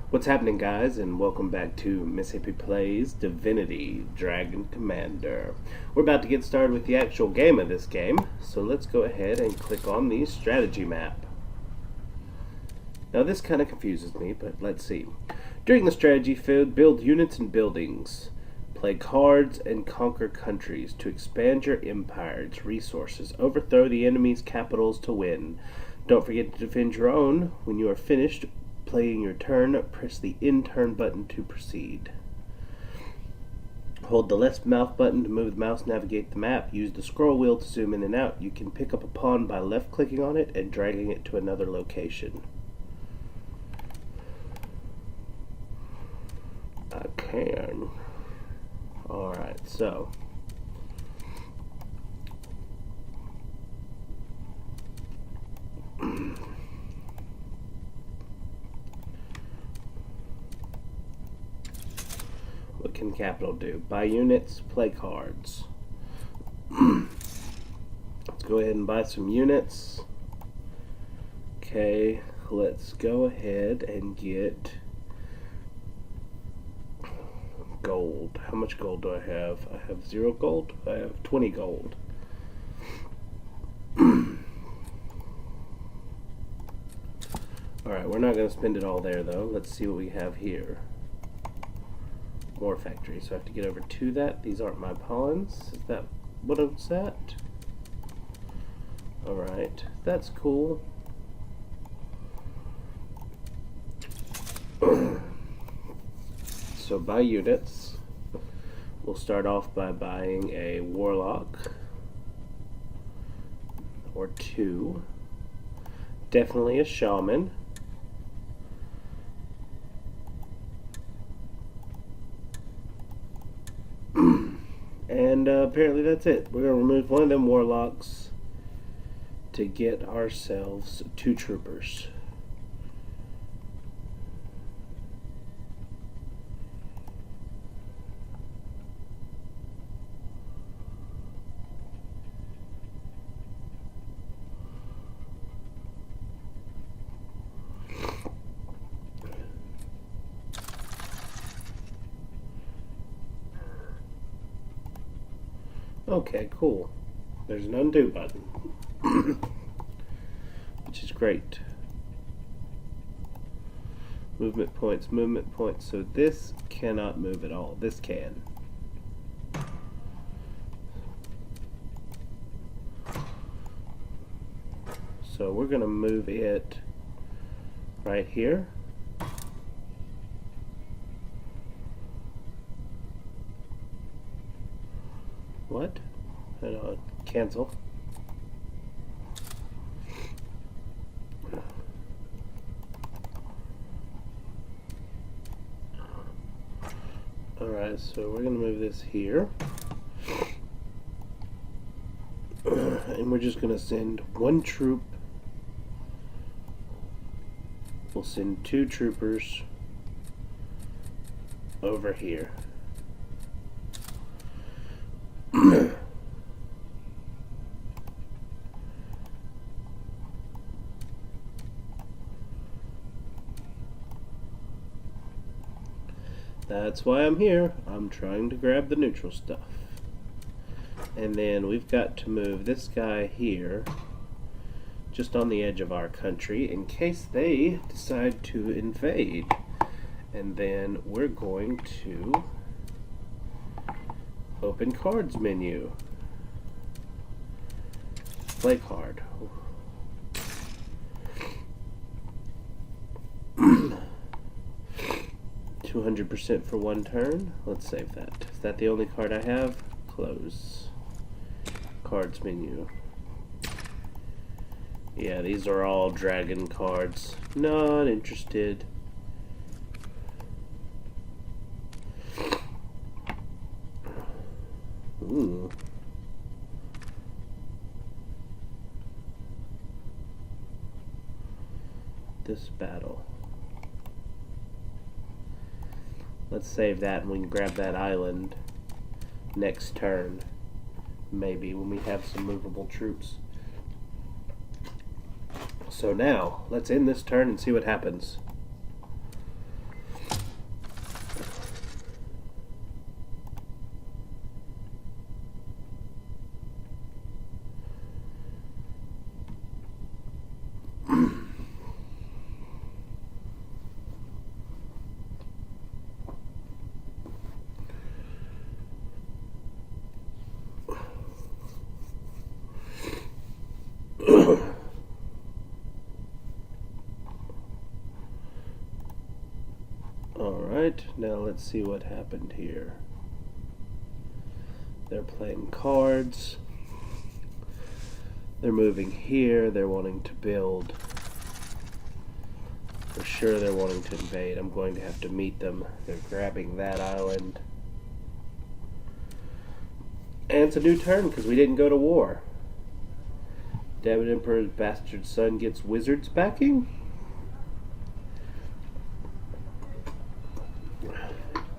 What's happening, guys, and welcome back to Missahippy Plays Divinity Dragon Commander. We're about to get started with the actual game of this game, so let's go ahead and click on the strategy map. Now this kind of confuses me, but let's see. During the strategy phase, build units and buildings. Play cards and conquer countries to expand your empire's resources. Overthrow the enemy's capitals to win. Don't forget to defend your own. When you are finished playing your turn, press the end turn button to proceed. Hold the left mouse button to move the mouse, navigate the map. Use the scroll wheel to zoom in and out. You can pick up a pawn by left clicking on it and dragging it to another location. I can. Alright, so what can capital do? Buy units, play cards. Let's go ahead and buy some units. Okay, let's go ahead and get gold. How much gold do I have? I have 0 gold. I have 20 gold. Alright, we're not going to spend it all there though. Let's see what we have here. More factories. So I have to get over to that. These aren't my pawns. Is that what it's at? Alright, that's cool. So buy units. We'll start off by buying a warlock or 2. Definitely a shaman. And apparently that's it. We're going to remove one of them warlocks to get ourselves 2 troopers. Okay, cool. There's an undo button, which is great. Movement points, movement points. So this cannot move at all. This can. So we're going to move it right here. What? Cancel. Alright, so we're going to move this here. And we're just going to send 1 troop. We'll send 2 troopers over here. That's why I'm here. I'm trying to grab the neutral stuff. And then we've got to move this guy here just on the edge of our country in case they decide to invade. And then we're going to open cards menu. Play card. 200% for 1 turn. Let's save that. Is that the only card I have? Close. Cards menu. Yeah, these are all dragon cards. Not interested. Ooh. This battle. Let's save that and we can grab that island next turn. Maybe when we have some movable troops. So now, let's end this turn and see what happens. Alright, now let's see what happened here. They're playing cards. They're moving here. They're wanting to build. For sure they're wanting to invade. I'm going to have to meet them. They're grabbing that island. And it's a new turn because we didn't go to war. David Emperor's bastard son gets wizards backing.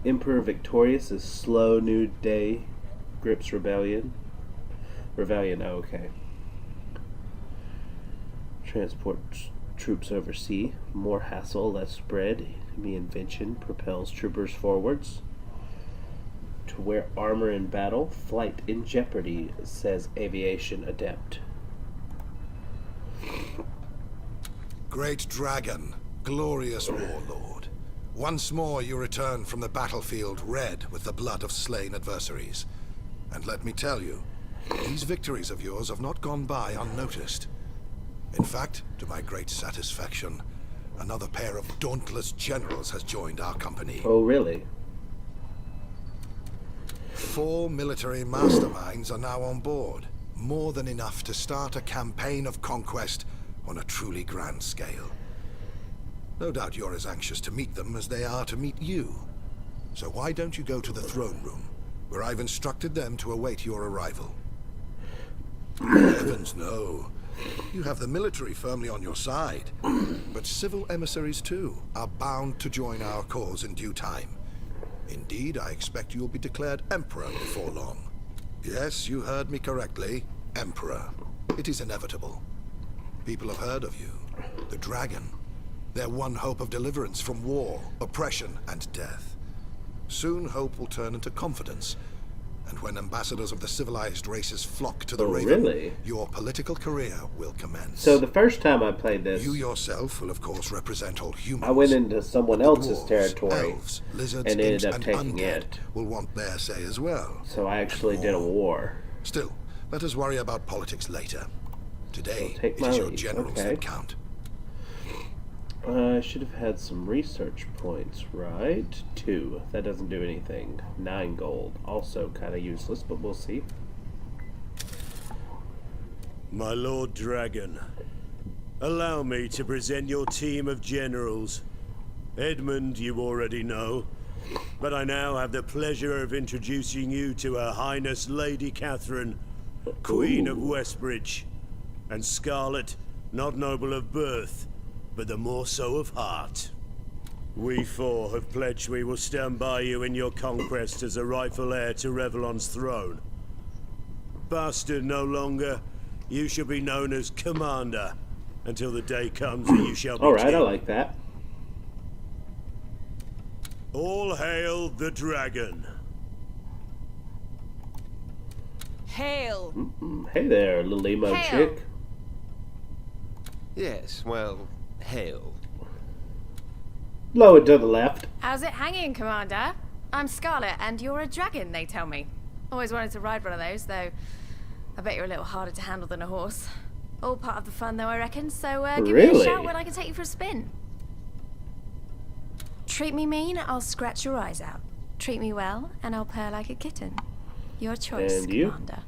Emperor victorious is slow new day grips rebellion. Rebellion, oh, okay. Transport troops over sea. More hassle, less spread. The invention propels troopers forwards. To wear armor in battle. Flight in jeopardy, says aviation adept. Great dragon, glorious warlord. Once more you return from the battlefield red with the blood of slain adversaries. And let me tell you, these victories of yours have not gone by unnoticed. In fact, to my great satisfaction, another pair of dauntless generals has joined our company. Oh, really? 4 military masterminds are now on board. More than enough to start a campaign of conquest on a truly grand scale. No doubt you're as anxious to meet them as they are to meet you. So why don't you go to the throne room, where I've instructed them to await your arrival? Heavens, no. You have the military firmly on your side, but civil emissaries too are bound to join our cause in due time. Indeed, I expect you'll be declared emperor before long. Yes, you heard me correctly. Emperor. It is inevitable. People have heard of you. The dragon. Their one hope of deliverance from war, oppression, and death. Soon hope will turn into confidence. And when ambassadors of the civilized races flock to the Raven, really? Your political career will commence. So the first time I played this, you yourself will of course represent all humans. I went into someone else's Dwarves, territory elves, lizards, and ended imps, up and taking undead it. Will want their say as well. So I actually did a war. Still, let us worry about politics later. Today, take it my is your leave. generals Okay. that count. I should have had some research points, right? 2. That doesn't do anything. 9 gold. Also kind of useless, but we'll see. My Lord Dragon, allow me to present your team of generals. Edmund you already know, but I now have the pleasure of introducing you to Her Highness Lady Catherine, Queen of Westbridge, and Scarlet, not noble of birth, but the more so of heart. We 4 have pledged we will stand by you in your conquest as a rightful heir to Revlon's throne. Bastard no longer, you shall be known as Commander, until the day comes that you shall be Alright, king. I like that. All hail the dragon. Hail! Hey there, little emo Hail. chick. Yes, well, hail. Lower to the left. How's it hanging, Commander? I'm Scarlet, and you're a dragon, they tell me. Always wanted to ride one of those, though I bet you're a little harder to handle than a horse. All part of the fun, though, I reckon, so give me a Really? shout when I can take you for a spin. Treat me mean, I'll scratch your eyes out. Treat me well, and I'll purr like a kitten. Your choice, And you? Commander.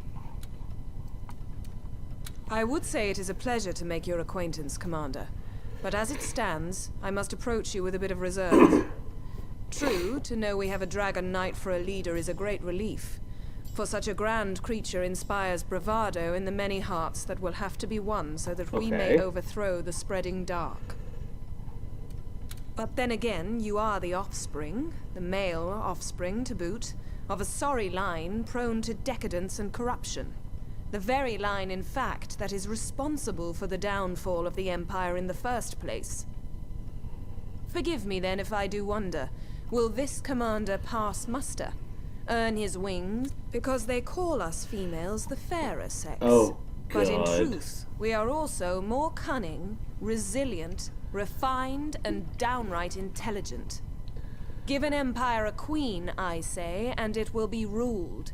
I would say it is a pleasure to make your acquaintance, Commander. But as it stands, I must approach you with a bit of reserve. True, to know we have a dragon knight for a leader is a great relief. For such a grand creature inspires bravado in the many hearts that will have to be won so that we may Okay. overthrow the spreading dark. But then again, you are the offspring, the male offspring to boot, of a sorry line prone to decadence and corruption. The very line, in fact, that is responsible for the downfall of the Empire in the first place. Forgive me then if I do wonder, will this commander pass muster? Earn his wings? Because they call us females the fairer sex. Oh, But in God. truth, we are also more cunning, resilient, refined, and downright intelligent. Give an empire a queen, I say, and it will be ruled.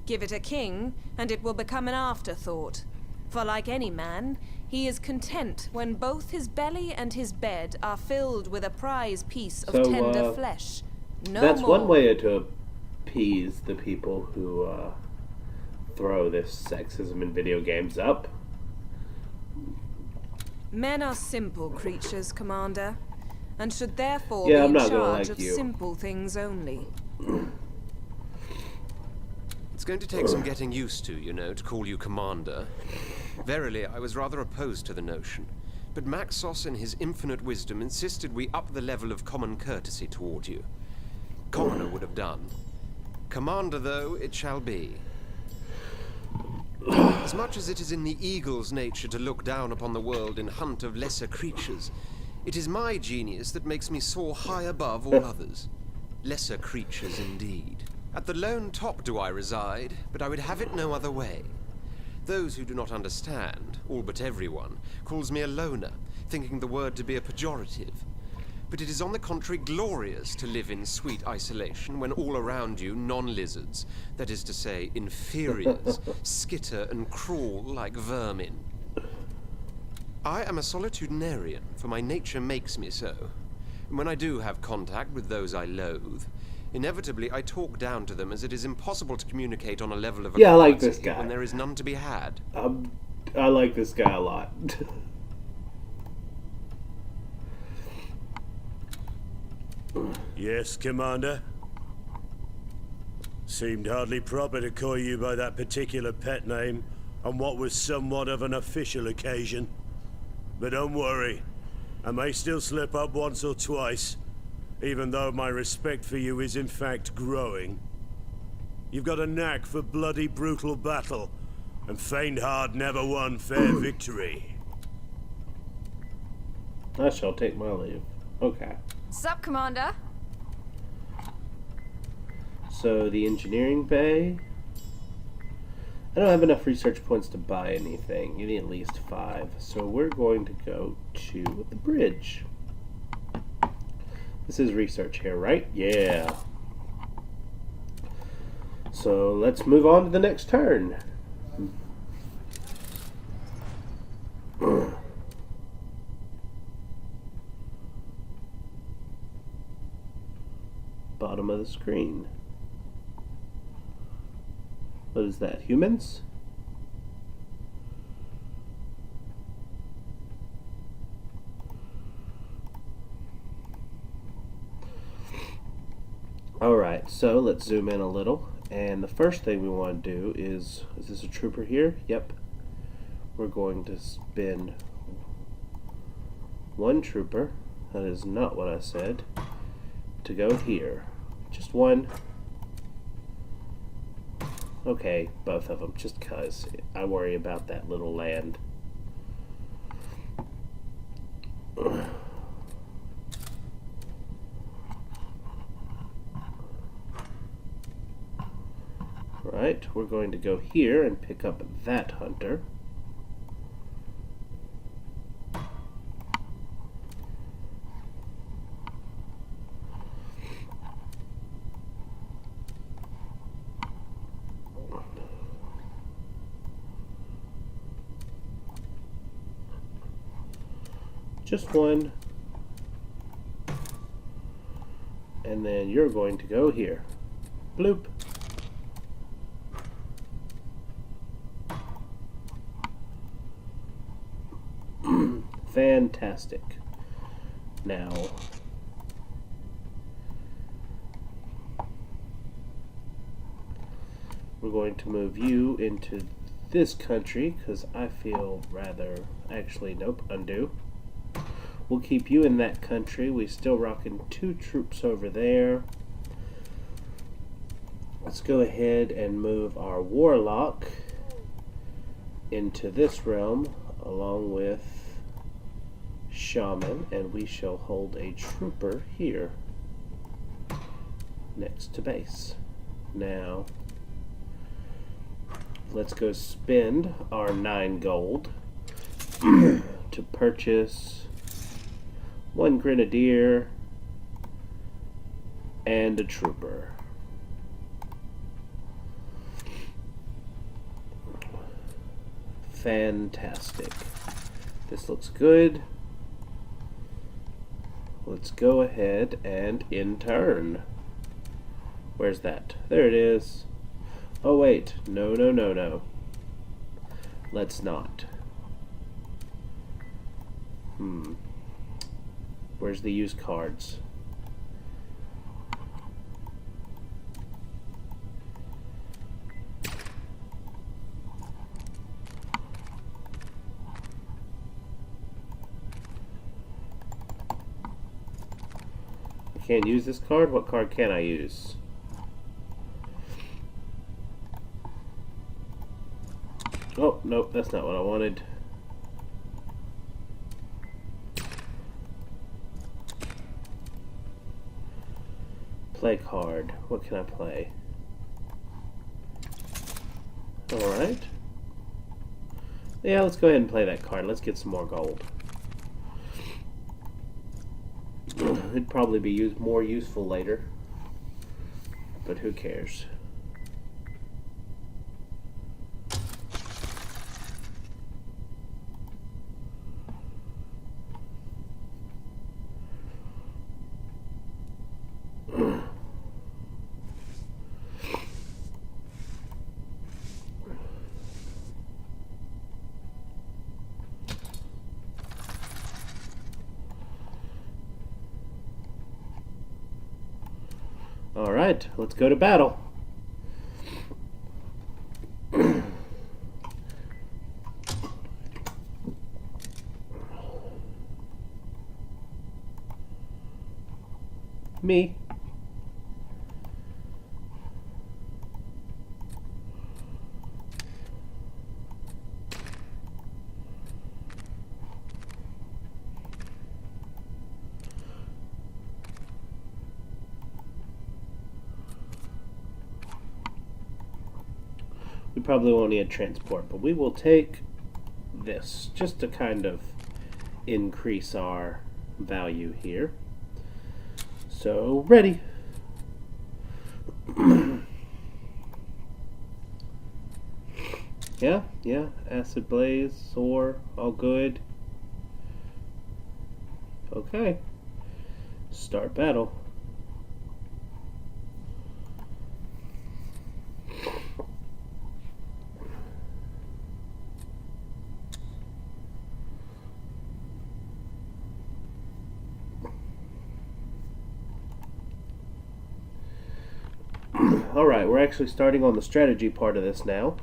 Give it a king, and it will become an afterthought. For like any man, he is content when both his belly and his bed are filled with a prize piece of So, tender flesh, No That's more. one way to appease the people who throw this sexism in video games up. Men are simple creatures, Commander, and should therefore Yeah, be I'm in not gonna charge like of you. simple things only. It's going to take some getting used to, you know, to call you Commander. Verily, I was rather opposed to the notion. But Maxos in his infinite wisdom insisted we up the level of common courtesy toward you. Commoner would have done. Commander, though, it shall be. As much as it is in the eagle's nature to look down upon the world in hunt of lesser creatures, it is my genius that makes me soar high above all others. Lesser creatures indeed. At the lone top do I reside, but I would have it no other way. Those who do not understand, all but everyone, calls me a loner, thinking the word to be a pejorative. But it is on the contrary glorious to live in sweet isolation when all around you non-lizards, that is to say, inferiors, skitter and crawl like vermin. I am a solitudinarian, for my nature makes me so. And when I do have contact with those I loathe, inevitably I talk down to them as it is impossible to communicate on a level of Yeah, I like equality this guy. when there is none to be had. I like this guy a lot. Yes, Commander? Seemed hardly proper to call you by that particular pet name on what was somewhat of an official occasion. But don't worry, I may still slip up once or twice, even though my respect for you is in fact growing. You've got a knack for bloody brutal battle, and faint-heart never won fair victory. I shall take my leave. Okay. Sup, Commander? So the engineering bay. I don't have enough research points to buy anything. You need at least 5. So we're going to go to the bridge. This is research here, right? Yeah. So let's move on to the next turn. Bottom of the screen. What is that? Humans? Alright, so let's zoom in a little. And the first thing we want to do is this a trooper here? Yep. We're going to spin 1 trooper. That is not what I said. To go here. Just 1. Okay, both of them, just 'cause I worry about that little land. Right, we're going to go here and pick up that hunter. Just 1. And then you're going to go here. Bloop. Fantastic. Now, we're going to move you into this country because I feel rather, actually, nope, undo. We'll keep you in that country. We still rocking 2 troops over there. Let's go ahead and move our warlock into this realm along with shaman, and we shall hold a trooper here next to base. Now, let's go spend our 9 gold to purchase 1 grenadier and a trooper. Fantastic. This looks good. Let's go ahead and in turn. Where's that? There it is. Oh wait, no, no, no, no. Let's not. Where's the used cards? I can't use this card? What card can I use? Oh, nope, that's not what I wanted. Play card. What can I play? Alright. Yeah, let's go ahead and play that card. Let's get some more gold. It'd probably be more useful later. But who cares? Alright, let's go to battle. Me. We probably won't need a transport, but we will take this just to kind of increase our value here. So, ready. Yeah, acid blaze, soar, all good. Okay. Start battle. Alright, we're actually starting on the strategy part of this now.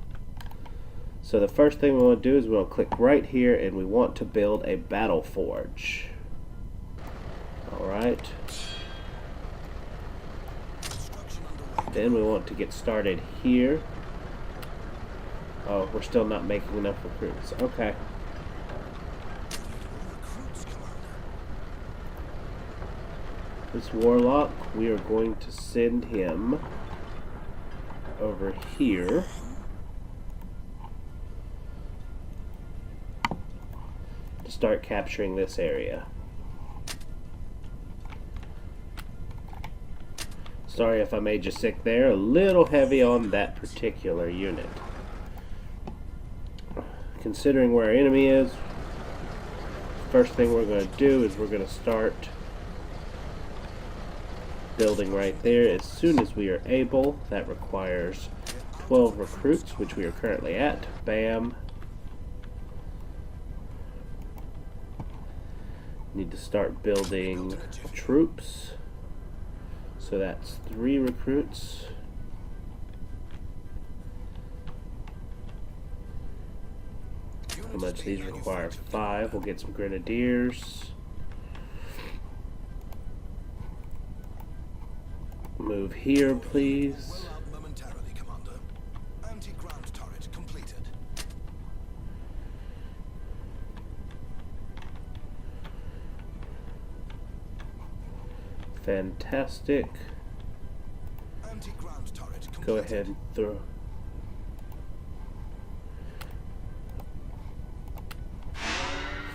So the first thing we want to do is we want to click right here and we want to build a battle forge. Alright. Then we want to get started here. Oh, we're still not making enough recruits. Okay. This warlock, we are going to send him over here. To start capturing this area. Sorry if I made you sick there. A little heavy on that particular unit. Considering where our enemy is, first thing we're going to do is we're going to start building right there as soon as we are able. That requires 12 recruits, which we are currently at. Bam. Need to start building troops. So that's 3 recruits. How much these require? 5. We'll get some grenadiers. Move here, please. Momentarily, Commander. Anti-ground turret completed. Fantastic. Anti-ground turret completed. Go ahead and throw.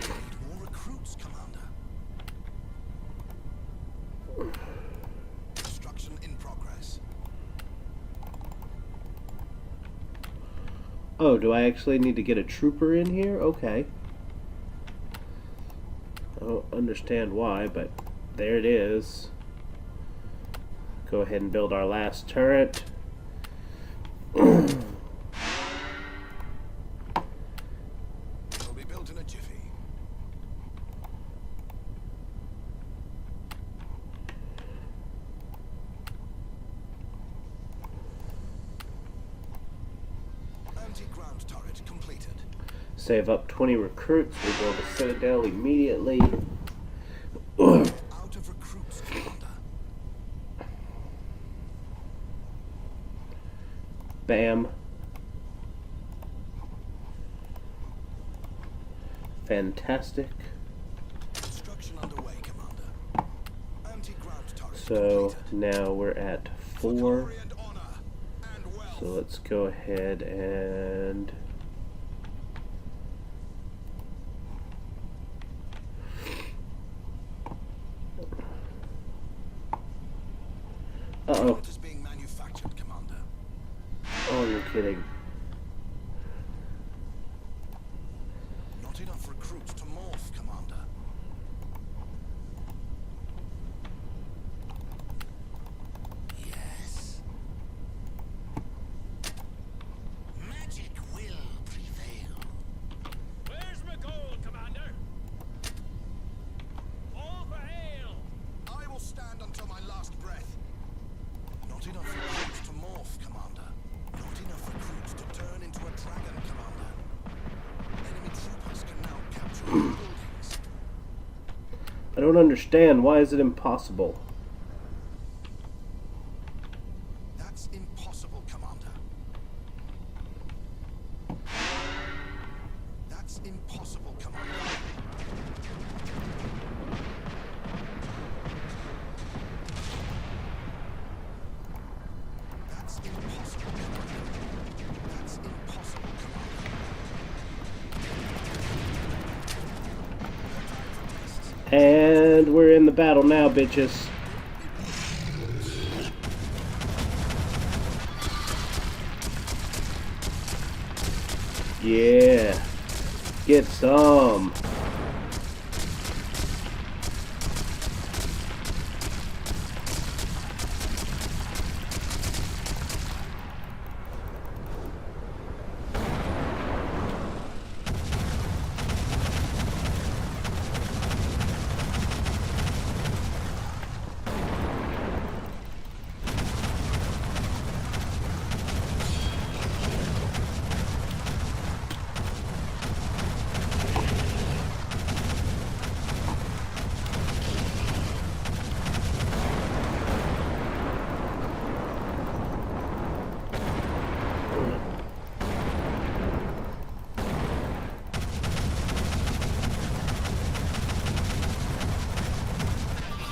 Need more recruits, Commander. Construction in progress. Oh, do I actually need to get a trooper in here? Okay. I don't understand why, but there it is. Go ahead and build our last turret. Will be built in a jiffy. Anti-ground turret completed. Save up 20 recruits. We'll build a citadel immediately. Out of recruits, Commander. Bam. Fantastic. Construction underway, Commander. Anti-ground turret So completed. now we're at 4. Glory and honor and wealth. So let's go ahead and uh-oh. What is being manufactured, Commander? Oh, you're kidding. Not enough recruits to morph, Commander. Yes. Magic will prevail. Where's my gold, Commander? All for hail! I will stand until my last breath. Not enough recruits to morph, Commander. Not enough recruits to turn into a dragon, Commander. Enemy troopers can now capture our buildings. I don't understand. Why is it impossible? That's impossible, Commander. That's impossible, Commander. That's impossible, Commander. That's impossible, Commander. And we're in the battle now, bitches. Yeah. Get some.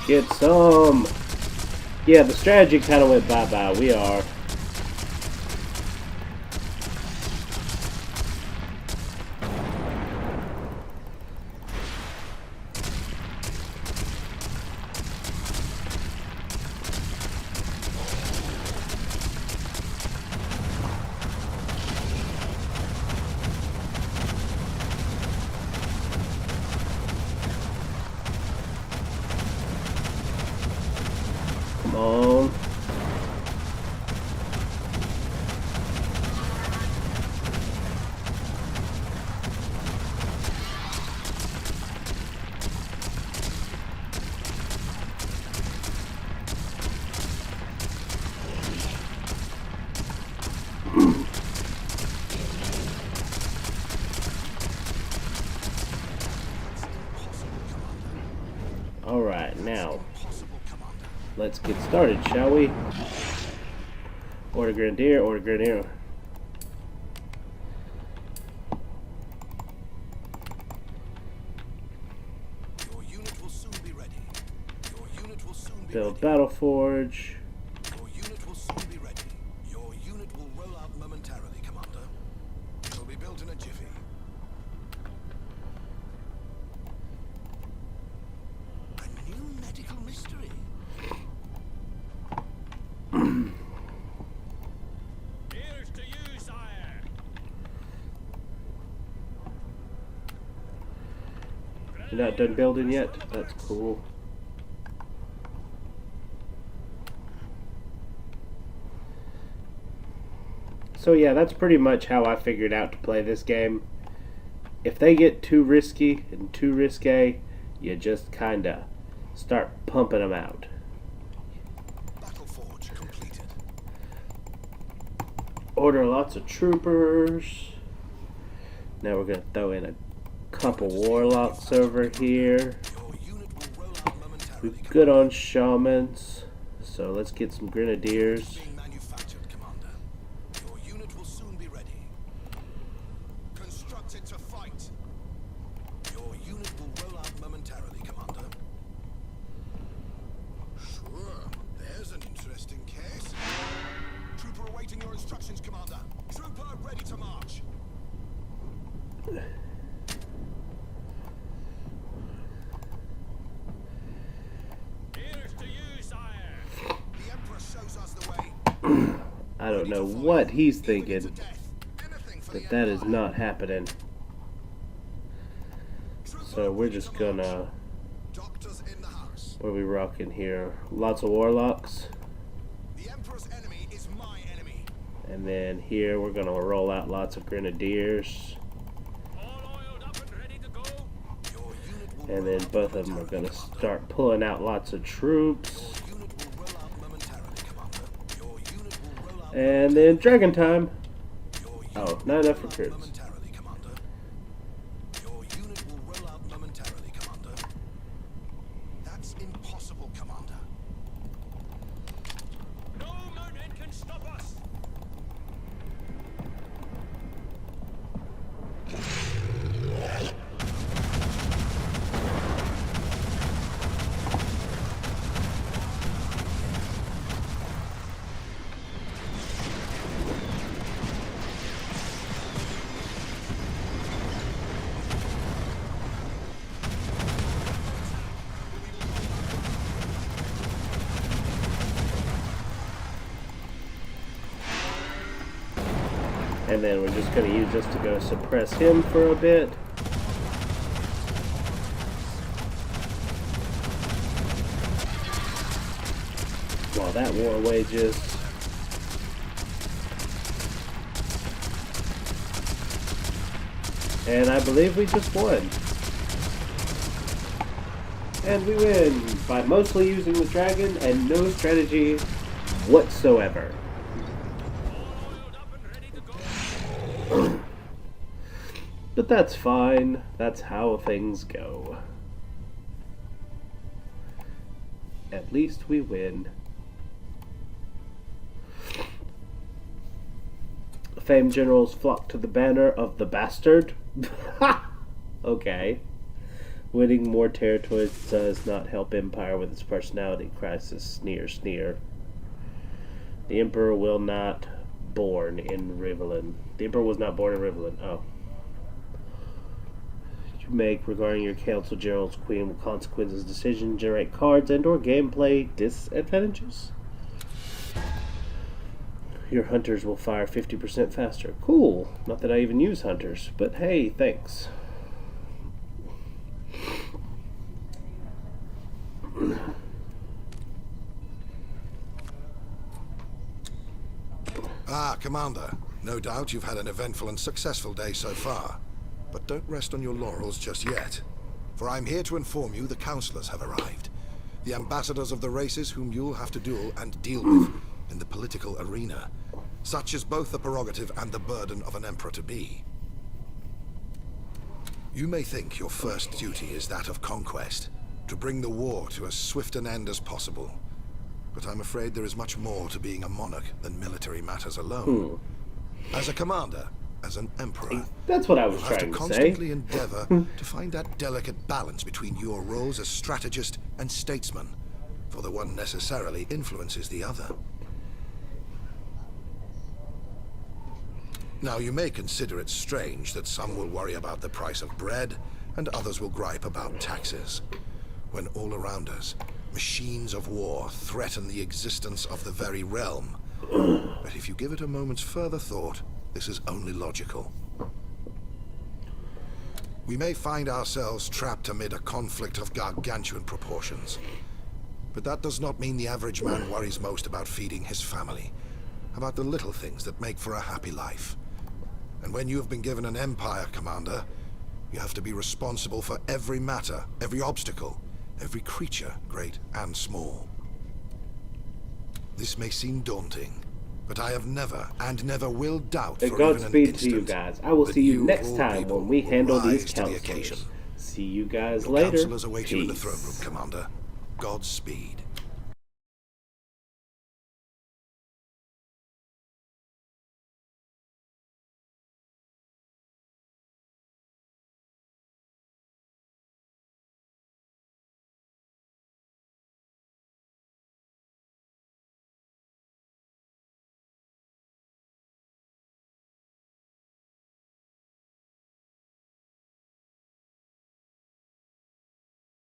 Get some. Yeah, the strategy kind of went bye-bye. We are. Come on. All right, now Impossible, Commander. let's get started, shall we? Order Grenadier, Order Grenadier. Your unit will soon be ready. Your unit will soon be Build ready. Battle Forge. Your unit will soon be ready. Your unit will roll out momentarily, Commander. It will be built in a jiffy. A new medical mystery. Here's to you, sire! You're not done building yet? That's cool. So yeah, that's pretty much how I figured out to play this game. If they get too risky and too risque, you just kinda start pumping them out. Battle forge completed. Order lots of troopers. Now we're gonna throw in a couple warlocks over here. Your unit will roll out momentarily. We're good on shamans, so let's get some grenadiers. Being manufactured, Commander. Your unit will soon be ready. Constructed to fight. Your unit will roll out momentarily, Commander. Sure, there's an interesting case. Trooper awaiting your instructions, Commander. Trooper ready to march. Here's to you, sire. The Emperor shows us the way. I don't know what he's To thinking, death. Anything for but the that is Empire. not happening. So we're just gonna, Doctors in the house. what are we rocking here? Lots of warlocks. The Emperor's enemy is my enemy. And then here we're gonna roll out lots of grenadiers. All oiled up and ready to go. Your unit will And then both of them are gonna start pulling out lots of troops. unit will roll out momentarily, Commander. Your unit will roll out And then dragon time. your unit Oh, not enough recruits. momentarily, Commander. Your unit will roll out momentarily, Commander. That's impossible, Commander. No mountain can stop us. And then we're just gonna use this to go suppress him for a bit. While that war wages. And I believe we just won. And we win by mostly using the dragon and no strategy whatsoever. But that's fine. That's how things go. At least we win. Famed generals flock to the banner of the bastard. Okay. Winning more territories does not help Empire with its personality crisis. Sneer, sneer. The Emperor will not born in Rivelin. The Emperor was not born in Rivelin. Oh. You make regarding your council general's queen will consequences, decision, generate cards, and or gameplay disadvantages. Your hunters will fire 50% faster. Cool. Not that I even use hunters, but hey, thanks. Ah, Commander. No doubt you've had an eventful and successful day so far. But don't rest on your laurels just yet. For I'm here to inform you the counselors have arrived. The ambassadors of the races whom you'll have to duel and deal with in the political arena. Such is both the prerogative and the burden of an emperor-to-be. You may think your first duty is that of conquest, to bring the war to as swift an end as possible. But I'm afraid there is much more to being a monarch than military matters alone. As a commander, as an emperor, That's what I was you'll have to trying to say. constantly endeavor to find that delicate balance between your roles as strategist and statesman, for the one necessarily influences the other. Now, you may consider it strange that some will worry about the price of bread and others will gripe about taxes, when all around us, machines of war threaten the existence of the very realm. But if you give it a moment's further thought, this is only logical. We may find ourselves trapped amid a conflict of gargantuan proportions. But that does not mean the average man worries most about feeding his family. about the little things that make for a happy life. And when you have been given an empire, Commander, you have to be responsible for every matter, every obstacle, every creature, great and small. This may seem daunting, but I have never and never will doubt for even an Godspeed instant to you guys. I will that see you of next all time people when we will handle these rise to the occasion. counselors. See you guys Your later. counselors await you in the throne room, Peace. Commander. Godspeed.